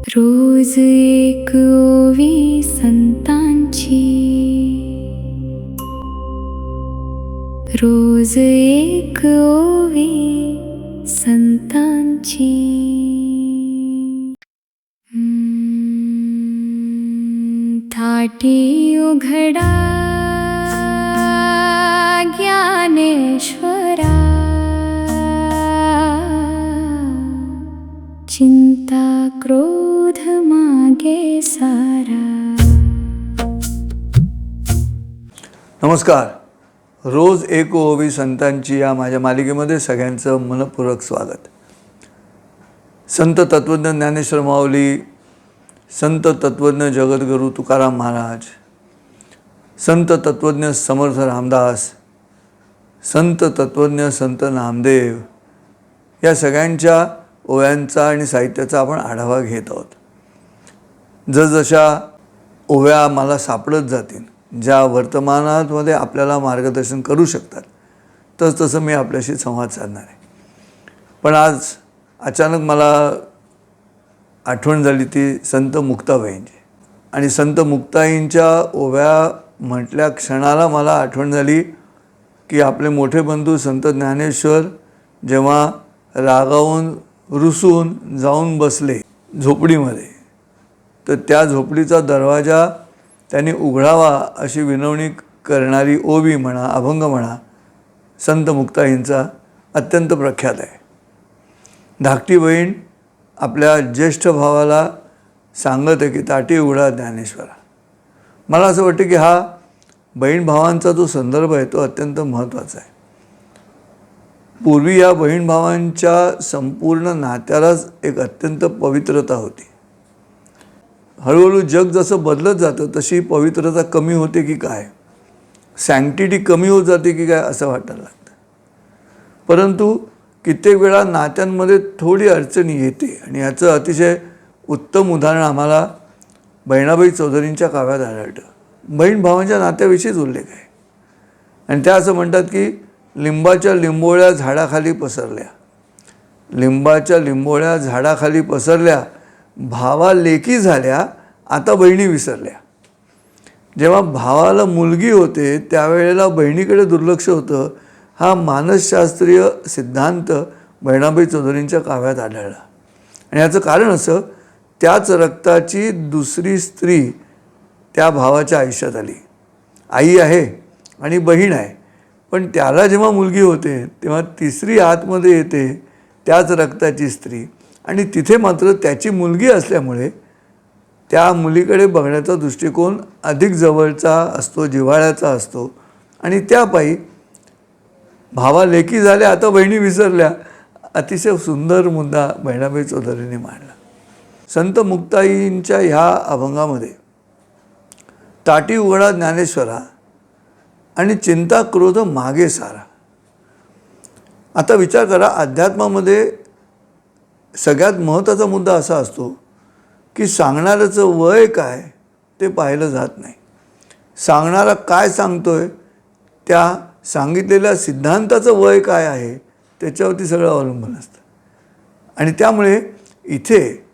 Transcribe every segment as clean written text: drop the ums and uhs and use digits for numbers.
रोज एक ओवी संतांची, रोज एक ओवी संतांची. थाटी उघडा ज्ञानेश्वरा, चिंता क्रोध मागे सारा. नमस्कार. रोज एक ओवी संतांची या माझ्या मालिकेमध्ये सगळ्यांचं मनपूर्वक स्वागत. संत तत्वज्ञ ज्ञानेश्वर माऊली, संत तत्वज्ञ जगद्गुरू तुकाराम महाराज, संत तत्वज्ञ समर्थ रामदास, संत तत्वज्ञ संत नामदेव या सगळ्यांच्या ओव्यांचा आणि साहित्याचा आपण आढावा घेत आहोत. जसजशा ओव्या मला सापडत जातील, ज्या वर्तमानामध्ये आपल्याला मार्गदर्शन करू शकतात, तसं मी आपल्याशी संवाद साधणार आहे. पण आज अचानक मला आठवण झाली ती संत मुक्ताबाईंची. आणि संत मुक्ताईंच्या ओव्या म्हटल्या क्षणाला मला आठवण झाली की आपले मोठे बंधू संत ज्ञानेश्वर जेव्हा रागावून रुसून जाऊन बसले झोपडीमध्ये, तर त्या झोपडीचा दरवाजा त्यांनी उघडावा अशी विनवणी करणारी ओवी म्हणा, अभंग म्हणा, संत मुक्ताईंचा अत्यंत प्रख्यात आहे. धाकटी बहीण आपल्या ज्येष्ठ भावाला सांगत आहे की ताटी उघडा ज्ञानेश्वरा. मला असं वाटतं की हा बहीण भावांचा जो संदर्भ आहे तो अत्यंत महत्त्वाचा आहे. पूर्वी या बहीण भावांच्या संपूर्ण नात्यालाच एक अत्यंत पवित्रता होती. हळूहळू जग जसं बदलत जातं तशी पवित्रता कमी होते की काय, सँक्टिटी कमी होत जाते की काय असं वाटायला लागतं. परंतु कित्येक वेळा नात्यांमध्ये थोडी अडचणी येते आणि याचं अतिशय उत्तम उदाहरण आम्हाला बहिणाबाई चौधरींच्या काव्यात आढळतं. बहीण भावांच्या नात्याविषयीच उल्लेख आहे आणि त्या असं म्हणतात की लिंबाच्या लिंबोळ्या झाडाखाली पसरल्या, लिंबाच्या लिंबोळ्या झाडाखाली पसरल्या, भावा लेकी झाल्या, आता बहिणी विसरल्या. जेव्हा भावाला मुलगी होते त्यावेळेला बहिणीकडे दुर्लक्ष होतं, हा मानसशास्त्रीय सिद्धांत बहिणाबाई चौधरींच्या काव्यात आढळला. आणि याचं कारण असं, त्याच रक्ताची दुसरी स्त्री त्या भावाच्या आयुष्यात आली. आई आहे आणि बहीण आहे, पण त्याला जेव्हा मुलगी होते तेव्हा तिसरी आतमध्ये येते, त्याच रक्ताची स्त्री, आणि तिथे मात्र त्याची मुलगी असल्यामुळे त्या मुलीकडे बघण्याचा दृष्टिकोन अधिक जवळचा असतो, जिव्हाळ्याचा असतो. आणि त्यापायी भावा लेकी झाल्या, आता बहिणी विसरल्या. अतिशय सुंदर मुद्दा बहिणाबाई चौधरींनी मांडला. संत मुक्ताईंच्या ह्या अभंगामध्ये ताटी उघडा ज्ञानेश्वरा आणि चिंता क्रोध मागे सारा. आता विचार करा, अध्यात्मामध्ये सगळ्यात महत्त्वाचा मुद्दा असा असतो की सांगणाऱ्याचं वय काय ते पाहिलं जात नाही. सांगणारा काय सांगतोय, त्या सांगितलेल्या सिद्धांताचं वय काय आहे त्याच्यावरती सगळं अवलंबून असतं. आणि त्यामुळे इथे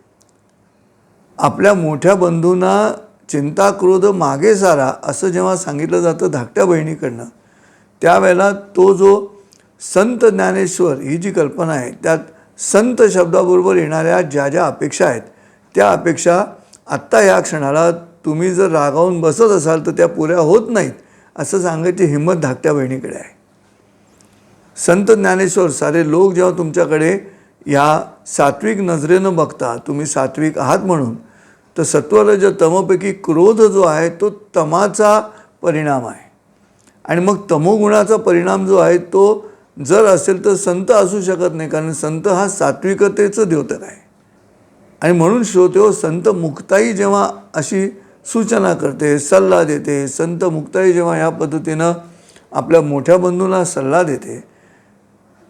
आपल्या मोठ्या बंधूंना चिंता क्रोध मागे सारा असं जेव्हा सांगितलं जातं धाकट्या बहिणीकडनं, त्यावेळेला तो जो संत ज्ञानेश्वर ही जी कल्पना आहे, त्यात संत शब्दाबरोबर येणाऱ्या ज्या ज्या अपेक्षा आहेत त्या अपेक्षा आत्ता या क्षणाला तुम्ही जर रागावून बसत असाल तर त्या पुऱ्या होत नाहीत असं सांगायची हिंमत धाकट्या बहिणीकडे आहे. संत ज्ञानेश्वर सारे लोक जेव्हा तुमच्याकडे या सात्विक नजरेनं बघता, तुम्ही सात्विक आहात म्हणून, तर सत्वरज तमपैकी क्रोध जो आहे तो तमाचा परिणाम आहे. आणि मग तमोगुणाचा परिणाम जो आहे तो जर असेल तर संत असू शकत नाही, कारण संत हा सात्विकतेचं द्योतक आहे. आणि म्हणून श्रोतेहो, संत मुक्ताई जेव्हा अशी सूचना करते, सल्ला देते, संत मुक्ताई जेव्हा ह्या पद्धतीनं आपल्या मोठ्या बंधूंना सल्ला देते,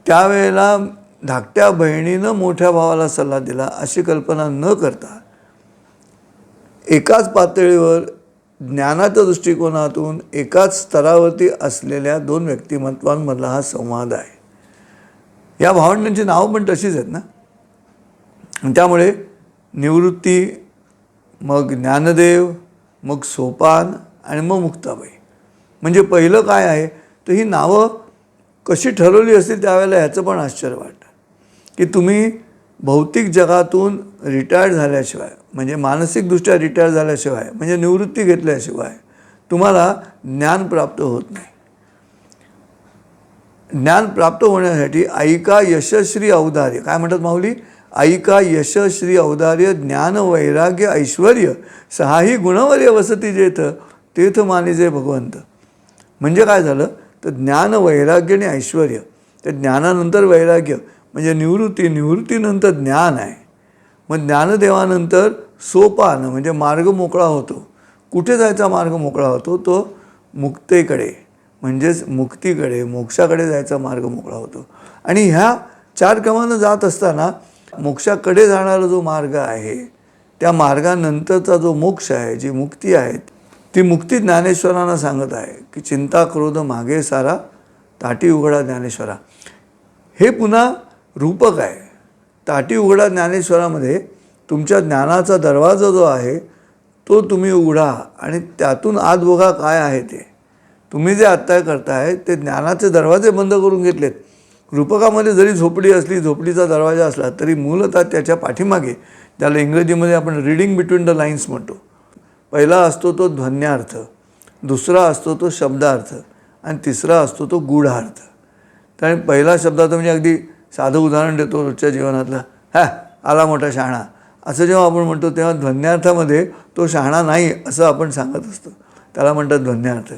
त्यावेळेला धाकट्या बहिणीनं मोठ्या भावाला सल्ला दिला अशी कल्पना न करता एकाच पातळीवर ज्ञानाच्या दृष्टिकोनातून एकाच स्तरावरती असलेल्या दोन व्यक्तिमत्वांमधला हा संवाद आहे. या भावंडांची नावं पण तशीच आहेत ना. त्यामुळे निवृत्ती, मग ज्ञानदेव, मग सोपान आणि मग मुक्ताबाई. म्हणजे पहिलं काय आहे, तर ही नावं कशी ठरवली असतील त्यावेळेला ह्याचं पण आश्चर्य वाटतं की तुम्ही भौतिक जगातून रिटायर्ड झाल्याशिवाय, म्हणजे मानसिकदृष्ट्या रिटायर झाल्याशिवाय, म्हणजे निवृत्ती घेतल्याशिवाय तुम्हाला ज्ञान प्राप्त होत नाही. ज्ञान प्राप्त होण्यासाठी ऐका यशश्री औदार्य, काय म्हणतात माऊली, ऐका यशश्री औदार्य ज्ञान वैराग्य ऐश्वर्य सहाही गुणवर्य वसती जेथ तेथ मानिजे भगवंत. म्हणजे काय झालं, तर ज्ञान वैराग्य आणि ऐश्वर्य, त्या ज्ञानानंतर वैराग्य म्हणजे निवृत्ती, निवृत्तीनंतर ज्ञान आहे. मग ज्ञानदेवानंतर सोपान म्हणजे मार्ग मोकळा होतो. कुठे जायचा मार्ग मोकळा होतो, तो मुक्तेकडे म्हणजेच मुक्तीकडे, मोक्षाकडे जायचा मार्ग मोकळा होतो. आणि ह्या 4 क्रमानं जात असताना मोक्षाकडे जाणारा जो मार्ग आहे, त्या मार्गानंतरचा जो मोक्ष आहे, जी मुक्ती आहे, ती मुक्ती ज्ञानेश्वरांना सांगत आहे की चिंता क्रोध मागे सारा ताटी उघडा ज्ञानेश्वरा. हे पुन्हा रूपक आहे. ताटी उघडा ज्ञानेश्वरामध्ये तुमच्या ज्ञानाचा दरवाजा जो आहे तो तुम्ही उघडा आणि त्यातून आत बघा काय आहे ते. तुम्ही जे आत्ता करताय ते ज्ञानाचे दरवाजे बंद करून घेतलेत. रूपकामध्ये जरी झोपडी असली, झोपडीचा दरवाजा असला, तरी मूलतः त्याच्या पाठीमागे, त्याला इंग्रजीमध्ये आपण रीडिंग बिटवीन द लाईन्स म्हणतो, पहिला असतो तो ध्वन्यार्थ, दुसरा असतो तो शब्दार्थ आणि तिसरा असतो तो गूढार्थ. कारण पहिला शब्दार्थ म्हणजे अगदी साधं उदाहरण देतो रोजच्या जीवनातलं, आला मोठा शहाणा, असं जेव्हा आपण म्हणतो तेव्हा ध्वन्यार्थामध्ये तो शहाणा नाही असं आपण सांगत असतो, त्याला म्हणतात ध्वन्यार्थ.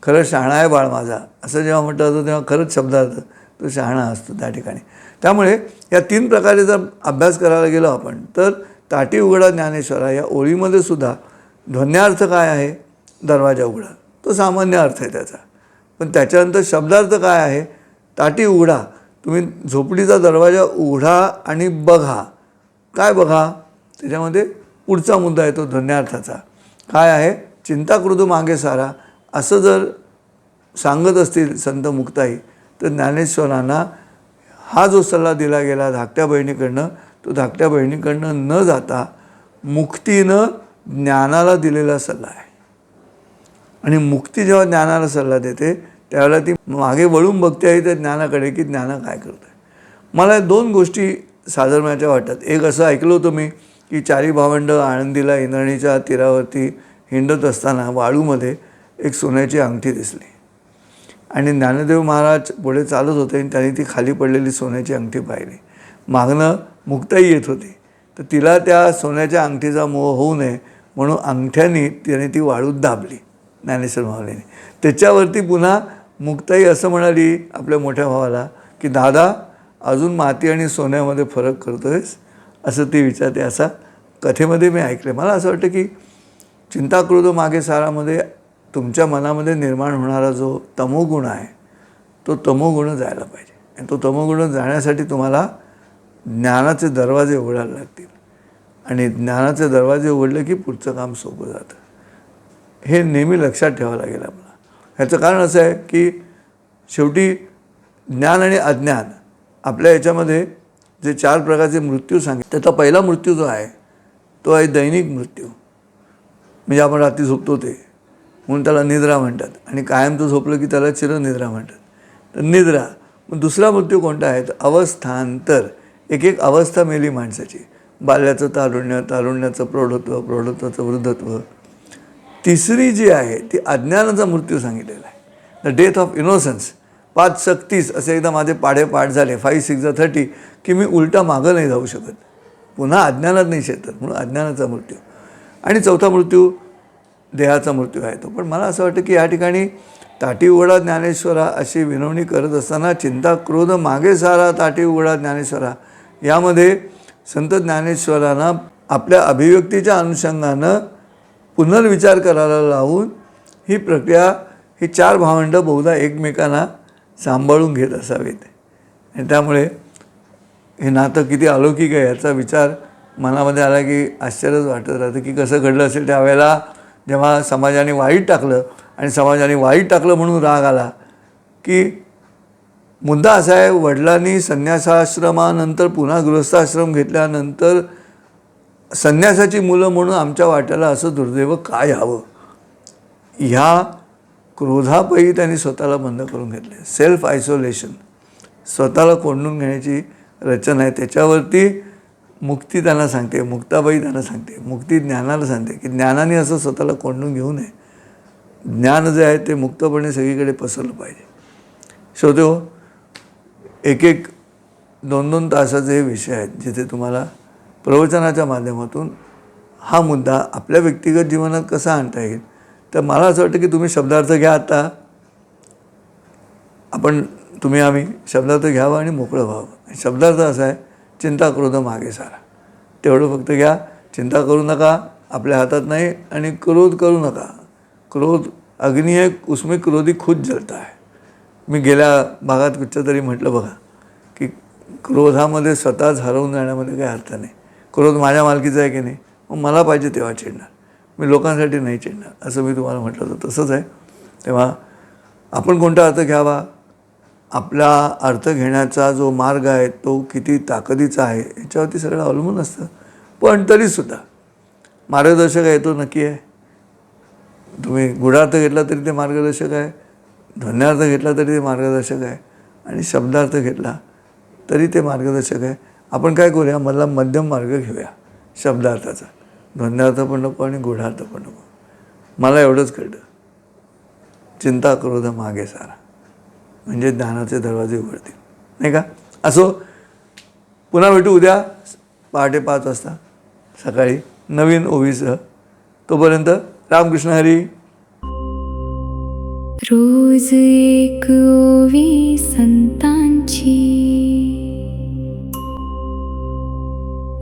खरंच शहाणा आहे बाळ माझा असं जेव्हा म्हणतो असतो तेव्हा खरंच शब्दार्थ तो शहाणा असतो त्या ठिकाणी. त्यामुळे या 3 प्रकारे जर अभ्यास करायला गेलो आपण, तर ताटी उघडा ज्ञानेश्वरा या ओळीमध्ये सुद्धा ध्वन्यार्थ काय आहे, दरवाजा उघडा, तो सामान्य अर्थ आहे त्याचा. पण त्याच्यानंतर शब्दार्थ काय आहे, ताटी उघडा, तुम्ही झोपडीचा दरवाजा उघडा आणि बघा. काय बघा, त्याच्यामध्ये पुढचा मुद्दा येतो ध्वन्यार्थाचा, काय आहे, चिंता क्रोध मागे सारा, असं जर सांगत असतील संत मुक्ताई, तर ज्ञानेश्वरांना हा जो सल्ला दिला गेला धाकट्या बहिणीकडनं, तो धाकट्या बहिणीकडनं न जाता मुक्तीनं ज्ञानाला दिलेला सल्ला आहे. आणि मुक्ती जेव्हा ज्ञानाला सल्ला देते त्यावेळेला ती मागे वळून बघते आहे त्या ज्ञानाकडे की ज्ञान काय करतं आहे. मला 2 गोष्टी साधर्म्याच्या वाटतात. एक असं ऐकलं होतं मी की 4 भावंडं आळंदीला इंद्रायणीच्या तीरावरती हिंडत असताना वाळूमध्ये एक सोन्याची अंगठी दिसली आणि ज्ञानदेव महाराज पुढे चालत होते आणि त्यांनी ती खाली पडलेली सोन्याची अंगठी पाहिली. मागणं मुक्ताई येत होती, तर तिला त्या सोन्याच्या अंगठीचा मोह होऊ नये म्हणून अंगठ्याने त्याने ती वाळूत दाबली ज्ञानेश्वर माऊलीने. त्याच्यावरती पुन्हा मुक्ताई असं म्हणाली आपल्या मोठ्या भावाला की दादा अजून माती आणि सोन्यामध्ये फरक करतोयस, असं ती विचारते. असा कथेमध्ये मी ऐकले. मला असं वाटतं की चिंता क्रोध मागे सारामध्ये तुमच्या मनामध्ये निर्माण होणारा जो तमोगुण आहे तो तमोगुण जायला पाहिजे. आणि तो तमोगुण जाण्यासाठी तुम्हाला ज्ञानाचे दरवाजे उघडायला लागतील आणि ज्ञानाचे दरवाजे उघडले की पुढचं काम सोपं जातं. हे नेहमी लक्षात ठेवावं लागेल आपल्याला. ह्याचं कारण असं आहे की शेवटी ज्ञान आणि अज्ञान आपल्या याच्यामध्ये जे 4 प्रकारचे मृत्यू सांगितले, त्याचा पहिला मृत्यू जो आहे तो आहे दैनिक मृत्यू. म्हणजे आपण रात्री झोपतो ते म्हणून त्याला निद्रा म्हणतात आणि कायमचं झोपलं की त्याला चिरनिद्रा म्हणतात, तर निद्रा. मग दुसरा मृत्यू कोणता आहे, तर अवस्थांतर. एक अवस्था मेली माणसाची, बाल्याचं तारुण्य, तारुण्याचं प्रौढत्व, प्रौढत्वाचं वृद्धत्व. तिसरी जी आहे ती अज्ञानाचा मृत्यू सांगितलेला आहे, द डेथ ऑफ इनोसन्स. 5 6 30 असे एकदा माझे पाढे पाठ झाले, 5 6 30, की मी उलटा मागं नाही जाऊ शकत, पुन्हा अज्ञानात नाही शेतात, म्हणून अज्ञानाचा मृत्यू. आणि चौथा मृत्यू देहाचा मृत्यू आहे तो. पण मला असं वाटतं की या ठिकाणी ताटी उघडा ज्ञानेश्वरा अशी विनवणी करत असताना चिंता क्रोध मागे सारा ताटी उघडा ज्ञानेश्वरा, यामध्ये संत ज्ञानेश्वरांना आपल्या अभिव्यक्तीच्या अनुषंगानं पुनर्विचार करायला लावून ही प्रक्रिया, ही 4 भावंडं बहुधा एकमेकांना सांभाळून घेत असावीत. आणि त्यामुळे हे नातं किती अलौकिक आहे याचा विचार मनामध्ये आला की आश्चर्यच वाटत राहतं की कसं घडलं असेल. त्यावेळेला जेव्हा समाजाने वाईट टाकलं आणि समाजाने वाईट टाकलं म्हणून राग आला, की मुद्दा असा आहे, वडिलांनी संन्यासाश्रमानंतर पुन्हा गृहस्थाश्रम घेतल्यानंतर संन्यासाची मुलं म्हणून आमच्या वाट्याला असं दुर्दैव काय यावं, ह्या क्रोधापायी त्यांनी स्वतःला बंद करून घेतले. सेल्फ आयसोलेशन, स्वतःला कोंडून घेण्याची रचना आहे. त्याच्यावरती मुक्ती त्यांना सांगते, मुक्ताबाई त्यांना सांगते, मुक्ती ज्ञानाला सांगते की ज्ञानाने असं स्वतःला कोंडून घेऊ नये. ज्ञान जे आहे ते मुक्तपणे सगळीकडे पसरलं पाहिजे. श्रोतेहो, एक 2-2 तासाचे हे विषय आहेत जिथे तुम्हाला प्रवचनाच्या माध्यमातून हा मुद्दा आपल्या व्यक्तिगत जीवनात कसा आणता येईल. तर मला असं वाटतं की तुम्ही शब्दार्थ घ्या. आता आम्ही शब्दार्थ घ्यावा आणि मोकळं व्हावं. शब्दार्थ असा आहे, चिंता क्रोध मागे सारा. तेवढं फक्त घ्या. चिंता करू नका, आपल्या हातात नाही, आणि क्रोध करू नका. क्रोध अग्नी है, उसमें क्रोधी खुद जलता है. मी गेल्या भागात कुठच्या तरी म्हटलं बघा की क्रोधामध्ये स्वतःच हरवून जाण्यामध्ये काही अर्थ नाही. क्रोध माझ्या मालकीचा आहे की नाही, मग मला पाहिजे तेव्हा चिडणार, मी लोकांसाठी नाही चिडणार, असं मी तुम्हाला म्हटलं होतं. तसंच आहे. तेव्हा आपण कोणता अर्थ घ्यावा, आपला अर्थ घेण्याचा जो मार्ग आहे तो किती ताकदीचा आहे याच्यावरती सगळं अवलंबून असतं. पण तरीसुद्धा मार्गदर्शक आहे तो नक्की आहे. तुम्ही गुढार्थ घेतला तरी ते मार्गदर्शक आहे, ध्वन्यार्थ घेतला तरी ते मार्गदर्शक आहे, आणि शब्दार्थ घेतला तरी ते मार्गदर्शक आहे. आपण काय करूया, मला मध्यम मार्ग घेऊया शब्दार्थाचा. ध्वन्यार्थ पण नको आणि गुढार्थ पण नको. मला एवढंच कळतं, चिंता क्रोध मागे सारा, म्हणजे ज्ञानाचे दरवाजे उघडतील, नाही का. असो, पुन्हा भेटू उद्या पहाटे 5 वाजता सकाळी नवीन ओवीसह. तोपर्यंत रामकृष्ण हरी. रोज एक ओवी संतांची,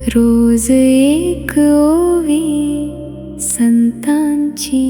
रोज एक ओवी संतांची.